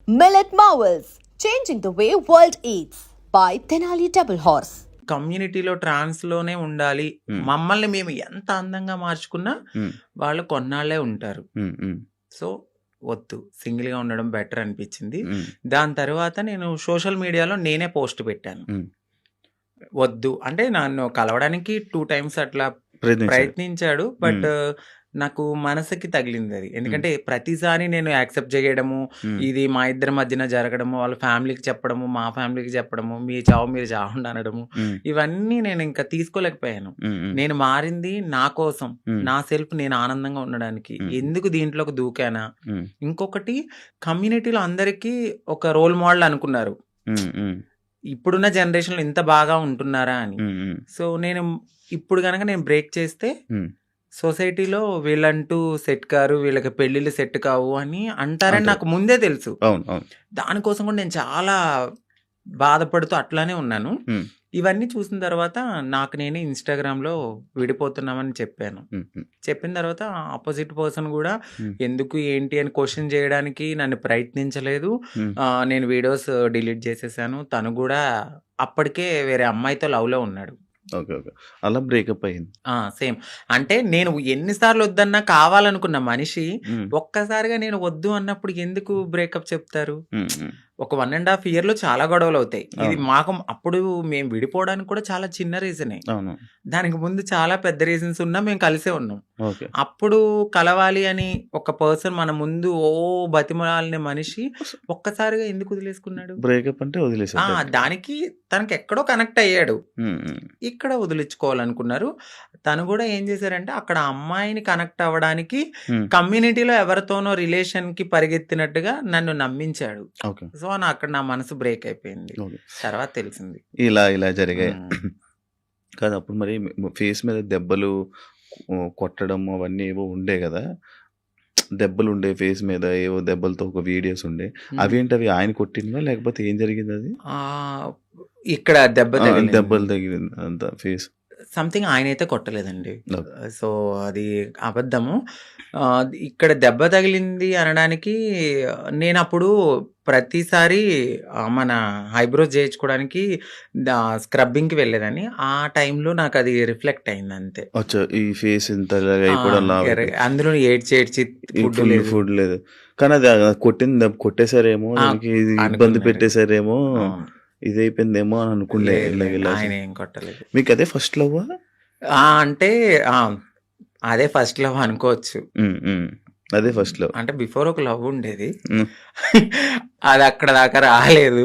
Millet Marvels, changing the way world eats by Tenali Double Horse. కమ్యూనిటీలో ట్రాన్స్లోనే ఉండాలి, మమ్మల్ని మేము ఎంత అందంగా మార్చుకున్నా వాళ్ళు కొన్నాళ్లే ఉంటారు. సో వద్దు, సింగిల్గా ఉండడం బెటర్ అనిపించింది. దాని తర్వాత నేను సోషల్ మీడియాలో నేనే పోస్ట్ పెట్టాను. వద్దు అంటే నన్ను కలవడానికి 2 times అట్లా ప్రయత్నించాడు. బట్ నాకు మనసుకి తగిలింది అది. ఎందుకంటే ప్రతిసారి నేను యాక్సెప్ట్ చేయడము, ఇది మా ఇద్దరి మధ్యన జరగడము, వాళ్ళ ఫ్యామిలీకి చెప్పడము, మా ఫ్యామిలీకి చెప్పడము, మీ చావు మీరు చావండి అనడము, ఇవన్నీ నేను ఇంకా తీసుకోలేకపోయాను. నేను మారింది నా కోసం, నా సెల్ఫ్ నేను ఆనందంగా ఉండడానికి. ఎందుకు దీంట్లోకి దూకానా? ఇంకొకటి, కమ్యూనిటీలో అందరికీ ఒక రోల్ మోడల్ అనుకున్నారు, ఇప్పుడున్న జనరేషన్లో ఇంత బాగా ఉంటున్నారా అని. సో నేను ఇప్పుడు కనుక నేను బ్రేక్ చేస్తే సొసైటీలో వీళ్ళంటూ సెట్ కారు, వీళ్ళకి పెళ్ళిళ్ళు సెట్ కావు అని అంటారని నాకు ముందే తెలుసు. దానికోసం కూడా నేను చాలా బాధపడుతూ అట్లానే ఉన్నాను. ఇవన్నీ చూసిన తర్వాత నాకు నేనే ఇన్స్టాగ్రామ్లో విడిపోతున్నామని చెప్పాను. చెప్పిన తర్వాత ఆపోజిట్ పర్సన్ కూడా ఎందుకు ఏంటి అని క్వశ్చన్ చేయడానికి నన్ను ప్రయత్నించలేదు. నేను వీడియోస్ డిలీట్ చేసేసాను. తను కూడా అప్పటికే వేరే అమ్మాయితో లవ్లో ఉన్నాడు. ఓకే ఓకే, అలా బ్రేకప్ అయింది. సేమ్ అంటే నేను ఎన్నిసార్లు వద్దన్నా కావాలనుకున్న మనిషి ఒక్కసారిగా నేను వద్దు అన్నప్పుడు ఎందుకు బ్రేకప్ చెప్తారు? ఒక 1.5 yearలో చాలా గొడవలు అవుతాయి. ఇది మాకు అప్పుడు మేము విడిపోవడానికి కూడా చాలా చిన్న రీజనే. దానికి ముందు చాలా పెద్ద రీజన్స్ ఉన్నా మేము కలిసే ఉన్నాం. అప్పుడు కలవాలి అని ఒక పర్సన్ మన ముందు బతిమలాలిన మనిషి ఒక్కసారిగా ఎందుకు వదిలేసుకున్నాడు? బ్రేకప్ అంటే వదిలేసా, దానికి తనకి ఎక్కడో కనెక్ట్ అయ్యాడు, ఇక్కడ వదిలించుకోవాలనుకున్నారు. తను కూడా ఏం చేశారంటే అక్కడ అమ్మాయిని కనెక్ట్ అవ్వడానికి కమ్యూనిటీలో ఎవరితోనో రిలేషన్ కి పరిగెత్తినట్టుగా నన్ను నమ్మించాడు. సో అక్కడ నా మనసు బ్రేక్ అయిపోయింది. తర్వాత తెలిసింది ఇలా జరిగాయి కాదు. అప్పుడు మరి ఫేస్ మీద దెబ్బలు కొట్టడం అవన్నీ ఏవో ఉండే కదా, దెబ్బలు ఉండే ఫేస్ మీద, ఏవో దెబ్బలతో ఒక వీడియోస్ ఉండే, అవేంటి అవి ఆయన కొట్టినవా లేకపోతే ఏం జరిగింది? అది ఇక్కడ దెబ్బలు తగిలింది అంత ఫేస్ సంథింగ్. ఆయన అయితే కొట్టలేదండి, సో అది అబద్ధము. ఇక్కడ దెబ్బ తగిలింది అనడానికి నేను అప్పుడు ప్రతిసారి మన ఐబ్రోస్ చేయించుకోవడానికి స్క్రబ్బింగ్కి వెళ్ళేదని. ఆ టైంలో నాకు అది రిఫ్లెక్ట్ అయింది అంతే. ఈ ఫేస్ ఇంత అందులో ఏడ్చి ఫుడ్ లేదు కానీ అది కొట్టింది, కొట్టేశారేమో, ఇబ్బంది పెట్టేశారేమో, ఇది అయిపోయిందేమో అని అనుకుంటే. ఆయన ఏం కొట్టలేదు. మీకు అదే ఫస్ట్ లవ్? అంటే అదే ఫస్ట్ లవ్ అనుకోవచ్చు. అదే ఫస్ట్ లవ్ అంటే బిఫోర్ ఒక లవ్ ఉండేది, అది అక్కడ దాకా రాలేదు.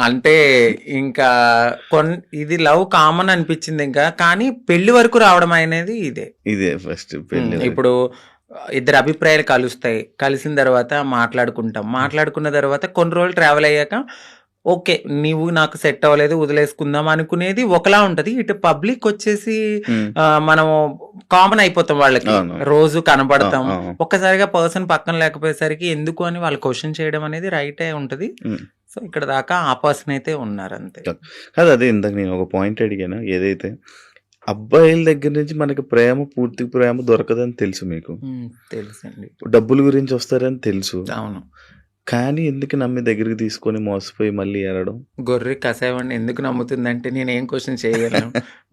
అంటే ఇంకా ఇది లవ్ కామన్ అనిపించింది ఇంకా, కానీ పెళ్లి వరకు రావడం అనేది ఇదే ఫస్ట్ పెళ్లి. ఇప్పుడు ఇద్దరు అభిప్రాయాలు కలుస్తాయి, కలిసిన తర్వాత మాట్లాడుకున్న తర్వాత కొన్ని రోజులు ట్రావెల్ అయ్యాక ఓకే నీవు నాకు సెట్ అవ్వలేదు వదిలేసుకుందాం అనుకునేది ఒకలా ఉంటది. ఇటు పబ్లిక్ వచ్చేసి మనం కామన్ అయిపోతాం, వాళ్ళకి రోజు కనబడతాం. ఒక్కసారిగా పర్సన్ పక్కన లేకపోయేసరికి ఎందుకు అని వాళ్ళు క్వశ్చన్ చేయడం అనేది రైటే ఉంటది. సో ఇక్కడ దాకా ఆ పర్సన్ అయితే ఉన్నారు అంతే. కాదు, అదే ఇందాక నేను ఒక పాయింట్ అడిగాను, ఏదైతే అబ్బాయిల దగ్గర నుంచి మనకి పూర్తి ప్రేమ దొరకదని తెలుసు, మీకు తెలుసండి. డబ్బుల గురించి వస్తారని తెలుసు. అవును, కానీ ఎందుకు నమ్మి దగ్గరికి తీసుకొని మోసపోయి మళ్ళీ ఏడడం? గొర్రె కసాయవాడిని ఎందుకు నమ్ముతుందంటే నేను ఏం క్వశ్చన్ చేయగలను.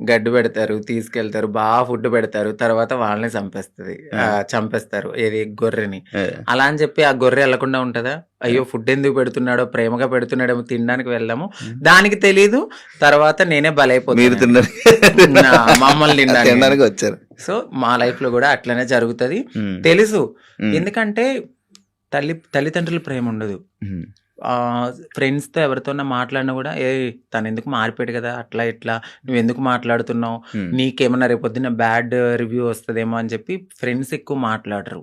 గడ్డి పెడతారు, తీసుకెళ్తారు, బాగా ఫుడ్ పెడతారు, తర్వాత వాళ్ళని చంపేస్తారు ఏది గొర్రెని. అలా అని చెప్పి ఆ గొర్రె వెళ్లకుండా ఉంటుందా? అయ్యో ఫుడ్ ఎందుకు పెడుతున్నాడో, ప్రేమగా పెడుతున్నాడేమో, తినడానికి వెళ్దాము, దానికి తెలీదు. తర్వాత నేనే బలైపోతాను, మమ్మల్ని తినడానికి వచ్చారు. సో మా లైఫ్ లో కూడా అట్లనే జరుగుతుంది తెలుసు. ఎందుకంటే తల్లిదండ్రుల ప్రేమ ఉండదు. ఫ్రెండ్స్తో ఎవరితోన్నా మాట్లాడినా కూడా తను ఎందుకు మారిపోయాడు కదా, అట్లా ఇట్లా నువ్వు ఎందుకు మాట్లాడుతున్నావు, నీకేమన్నా రేపొద్దున బ్యాడ్ రివ్యూ వస్తుందేమో అని చెప్పి ఫ్రెండ్స్ ఎక్కువ మాట్లాడరు,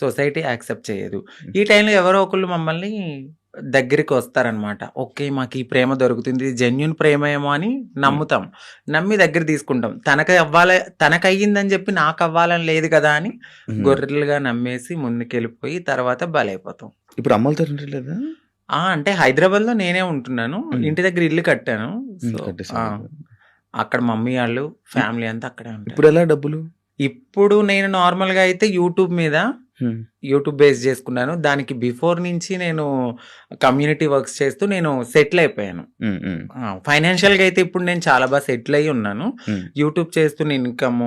సొసైటీ యాక్సెప్ట్ చేయదు. ఈ టైంలో ఎవరో ఒకళ్ళు మమ్మల్ని దగ్గరికి వస్తారనమాట. ఓకే మాకు ఈ ప్రేమ దొరుకుతుంది, జెన్యున్ ప్రేమ ఏమో అని నమ్ముతాం, నమ్మి దగ్గర తీసుకుంటాం. తనకు అయ్యిందని చెప్పి నాకు అవ్వాలని లేదు కదా అని గొర్రెలుగా నమ్మేసి ముందుకెళ్ళిపోయి తర్వాత బలైపోతాం. ఇప్పుడు అమ్మలతో లేదా? అంటే హైదరాబాద్ లో నేనే ఉంటున్నాను, ఇంటి దగ్గర ఇల్లు కట్టాను. అక్కడ మమ్మీ వాళ్ళు ఫ్యామిలీ అంతా అక్కడే ఉంటారు. ఇప్పుడు ఎలా డబ్బులు? ఇప్పుడు నేను నార్మల్గా అయితే యూట్యూబ్ మీద యూట్యూబ్ బేస్ చేసుకున్నాను. దానికి బిఫోర్ నుంచి నేను కమ్యూనిటీ వర్క్స్ చేస్తూ నేను సెటిల్ అయిపోయాను. ఫైనాన్షియల్ గా అయితే ఇప్పుడు నేను చాలా బాగా సెటిల్ అయ్యి ఉన్నాను. యూట్యూబ్ చేస్తున్న ఇన్కమ్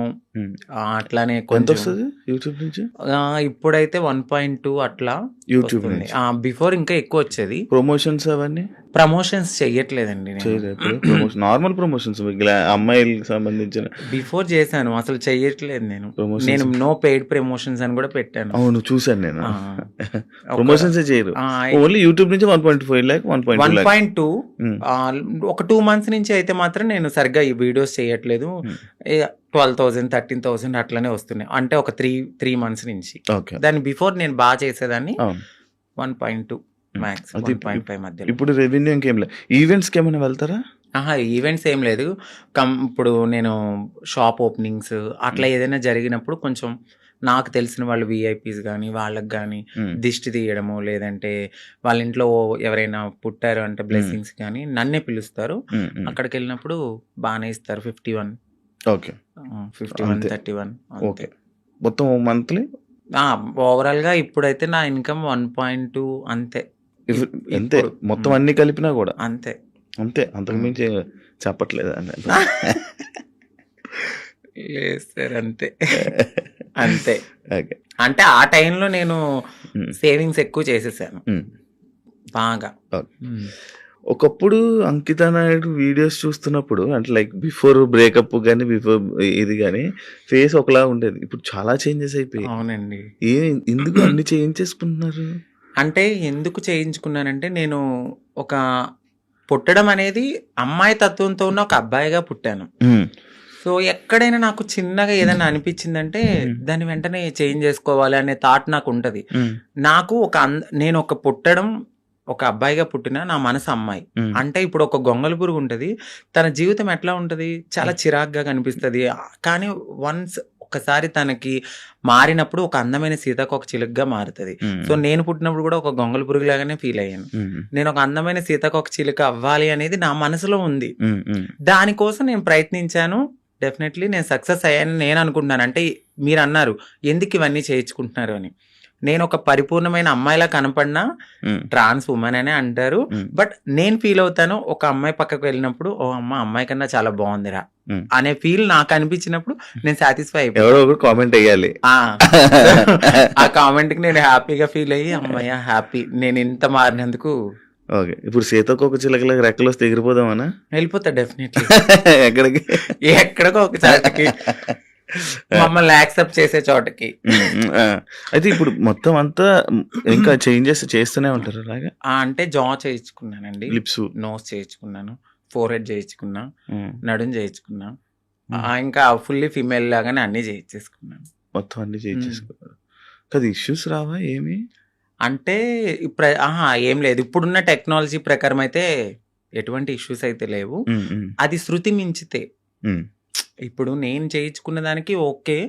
అట్లానే కొంచెం యూట్యూబ్ నుంచి ఇప్పుడైతే 1.2 అట్లా యూట్యూబ్ వస్తుంది. బిఫోర్ ఇంకా ఎక్కువ వచ్చేది. ప్రమోషన్స్ అవన్నీ ప్రమోషన్స్ చెయ్యట్లేదండి నార్మల్ ప్రమోషన్స్ అమ్మాయిలకు సంబంధించిన బిఫోర్ చేశాను, అసలు చెయ్యట్లేదు నేను నో పెయిడ్ ప్రమోషన్స్ అని కూడా పెట్టాను. అవును చూసాను నేను. ప్రమోషన్స్ చేయరు, ఓన్లీ యూట్యూబ్ నుంచి 1.5 lakh 1.2 ఒక 2 months నుంచి అయితే మాత్రం నేను సరిగ్గా ఈ వీడియోస్ చేయట్లేదు. 12,000 13,000 అట్లనే వస్తున్నాయి, అంటే ఒక 3 months నుంచి. దాని బిఫోర్ నేను బాగా చేసేదాన్ని 1.2 మ్యాక్స్ 1.5 మధ్య. ఇప్పుడు రెవెన్యూ ఇంకేం లేదు. ఈవెంట్స్కి ఏమైనా వెళ్తారా? ఈవెంట్స్ ఏం లేదు. ఇప్పుడు నేను షాప్ ఓపెనింగ్స్ అట్లా ఏదైనా జరిగినప్పుడు కొంచెం నాకు తెలిసిన వాళ్ళు విఐపీస్ కానీ వాళ్ళకి కానీ దిష్టి తీయడము, లేదంటే వాళ్ళ ఇంట్లో ఎవరైనా పుట్టారు అంటే బ్లెస్సింగ్స్ కానీ నన్నే పిలుస్తారు. అక్కడికి వెళ్ళినప్పుడు బాగానే ఇస్తారు. 51 51 31 ఓకే. మొత్తం మంత్లీ ఓవరాల్ గా ఇప్పుడైతే నా ఇన్కమ్ 1.2 అంతే. మొత్తం అన్ని కలిపినా కూడా అంతే. అంతకు మించి చెప్పట్లేదు లేదు సార్, అంతే. అంటే ఆ టైంలో నేను సేవింగ్స్ ఎక్కువ చేసేసాను బాగా. ఒకప్పుడు అంకిత నాయుడు వీడియోస్ చూస్తున్నప్పుడు అంటే లైక్ బిఫోర్ బ్రేకప్ కానీ బిఫోర్ ఇది కానీ ఫేస్ ఒకలా ఉండేది. ఇప్పుడు చాలా చేంజెస్ అయిపోయి. అవునండి. ఎందుకు అన్ని చేంజ్ చేసుకుంటున్నారు? అంటే ఎందుకు చేయించుకున్నానంటే నేను ఒక పుట్టడం అనేది అమ్మాయి తత్వంతో ఉన్న ఒక అబ్బాయిగా పుట్టాను. సో ఎక్కడైనా నాకు చిన్నగా ఏదైనా అనిపించిందంటే దాన్ని వెంటనే చేంజ్ చేసుకోవాలి అనే థాట్ నాకు ఉంటది. నాకు నేను ఒక పుట్టడం ఒక అబ్బాయిగా పుట్టిన నా మనసు అమ్మాయి అంటే ఇప్పుడు ఒక గొంగళి పురుగు ఉంటది, తన జీవితం ఎట్లా ఉంటది, చాలా చిరాగ్గా కనిపిస్తుంది. కానీ వన్స్ ఒక్కసారి తనకి మారినప్పుడు ఒక అందమైన సీతాకోక చిలుకగా మారుతుంది. సో నేను పుట్టినప్పుడు కూడా ఒక గొంగళి పురుగు లాగానే ఫీల్ అయ్యాను. నేను ఒక అందమైన సీతాకోక చిలుక అవ్వాలి అనేది నా మనసులో ఉంది. దానికోసం నేను ప్రయత్నించాను. డెఫినెట్లీ నేను సక్సెస్ అయ్యాను నేను అనుకుంటున్నాను. అంటే మీరు అన్నారు ఎందుకు ఇవన్నీ చేయించుకుంటున్నారు అని. నేను ఒక పరిపూర్ణమైన అమ్మాయిలా కనపడినా ట్రాన్స్ ఉమెన్ అనే అంటారు. బట్ నేను ఫీల్ అవుతాను ఒక అమ్మాయి పక్కకు వెళ్ళినప్పుడు ఓ అమ్మాయి కన్నా చాలా బాగుందిరా అనే ఫీల్ నాకు అనిపించినప్పుడు నేను సాటిస్ఫై అయిపోయి కామెంట్ అయ్యాలి. ఆ కామెంట్ కి నేను హ్యాపీగా ఫీల్ అయ్యి అమ్మాయి హ్యాపీ నేను ఇంత మారినందుకు. ఓకే. ఇప్పుడు సీతాకోక చిలకలకు రెక్కలు వస్తే ఎగిరిపోదామనా? వెళ్ళిపోతా డెఫినెట్లీ. ఎక్కడికి? ఎక్కడికో ఒక చోటకి, మమ్మల్ని యాక్సెప్ట్ చేసే చోటకి. అయితే ఇప్పుడు మొత్తం అంతా ఇంకా చేంజెస్ చేస్తూనే ఉంటారు అలాగా? అంటే జా చేయించుకున్నానండి, లిప్స్ నోస్ చేయించుకున్నాను, ఫోర్ హెడ్ చేయించుకున్నా, నడుం చేయించుకున్నా, ఇంకా ఫుల్లీ ఫీమేల్ లాగానే అన్ని చేయించేసుకున్నాను. మొత్తం అన్ని చేయించేసుకున్నారు కదా. ఇష్యూస్ రావా ఏమి? అంటే ఇప్పుడు ఏం లేదు. ఇప్పుడున్న టెక్నాలజీ ప్రకారం అయితే ఎటువంటి ఇష్యూస్ అయితే లేవు. అది శృతి మించితే ఇప్పుడు నేను చేయించుకున్న దానికి ఓకే.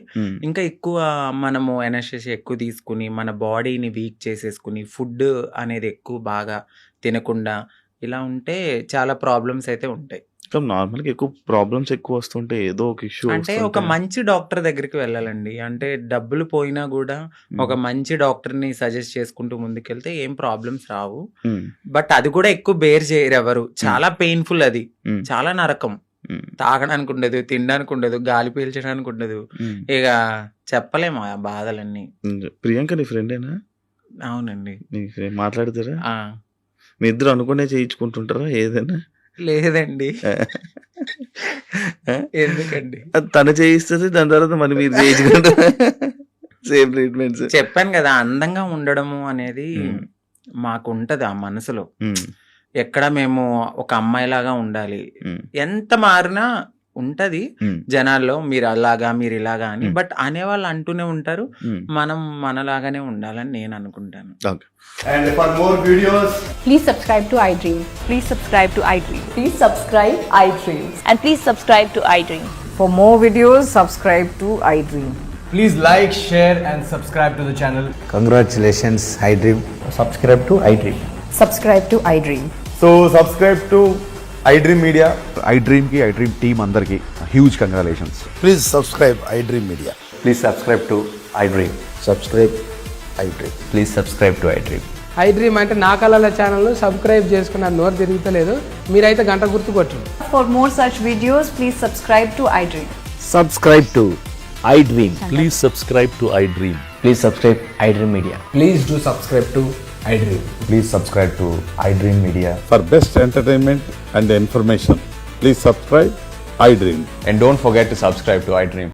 ఇంకా ఎక్కువ మనము ఎనర్జీ ఎక్కువ తీసుకుని మన బాడీని వీక్ చేసేసుకుని ఫుడ్ అనేది ఎక్కువ బాగా తినకుండా ఇలా ఉంటే చాలా ప్రాబ్లమ్స్ అయితే ఉంటాయి. నార్మల్గా ఎక్కువ ప్రాబ్లమ్స్ ఎక్కువ వస్తుంటే ఏదో ఒక ఇష్యూ. అంటే ఒక మంచి డాక్టర్ దగ్గరికి వెళ్ళాలండి. అంటే డబ్బులు పోయినా కూడా ఒక మంచి డాక్టర్ ని సజెస్ట్ చేసుకుంటూ ముందుకెళ్తే ఏం ప్రాబ్లమ్స్ రావు. బట్ అది కూడా ఎక్కువ బేర్ చేయరు ఎవరు. చాలా పెయిన్ఫుల్, అది చాలా నరకం. తాగడానికి ఉండదు, తినడానికి ఉండదు, గాలి పీల్చడానికి ఉండదు. ఇక చెప్పలేము ఆ బాధలన్నీ. ప్రియాంక నీ ఫ్రెండేనా? అవునండి. మాట్లాడతారా? మీ ఇద్దరు అనుకునే చేయించుకుంటుంటారా ఏదైనా? లేదండి. ఎందుకండి? తను చేయిస్తుంది, దాని తర్వాత మనం మీరు చేయించుకుంటారు. Same treatments. చెప్పాను కదా, అందంగా ఉండడము అనేది మాకు ఉంటది ఆ మనసులో. ఎక్కడ మేము ఒక అమ్మాయిలాగా ఉండాలి, ఎంత మారినా ఉంటది జనాల్లో మీరు అలాగా మీరు ఇలాగా అని. బట్ అనేవాళ్ళు అంటూనే ఉంటారు. మనం మనలాగానే ఉండాలని నేను అనుకుంటాను. And for more videos, please subscribe to iDream. Please subscribe to iDream. Please subscribe iDream. And please subscribe to iDream. For more videos, subscribe to iDream. please like, share and subscribe to the channel. Congratulations, iDream. Subscribe to iDream. Subscribe to iDream. So subscribe to iDream Media. iDream ki iDream team andarki huge congratulations. Please subscribe iDream Media. Please subscribe to iDream. Subscribe iDream. Please subscribe to iDream. I dream అంటే నా కళల channel subscribe చేసుకున్న నోరు తిరుగుతలేదు, మీరైతే గంట గుర్తు కొట్టండి. For more such videos, please subscribe to iDream. Subscribe to iDream. Please subscribe to iDream. Please subscribe iDream Media. Please do subscribe to iDream. Please subscribe to iDream Media. For best entertainment and information, please subscribe iDream. And don't forget to subscribe to iDream.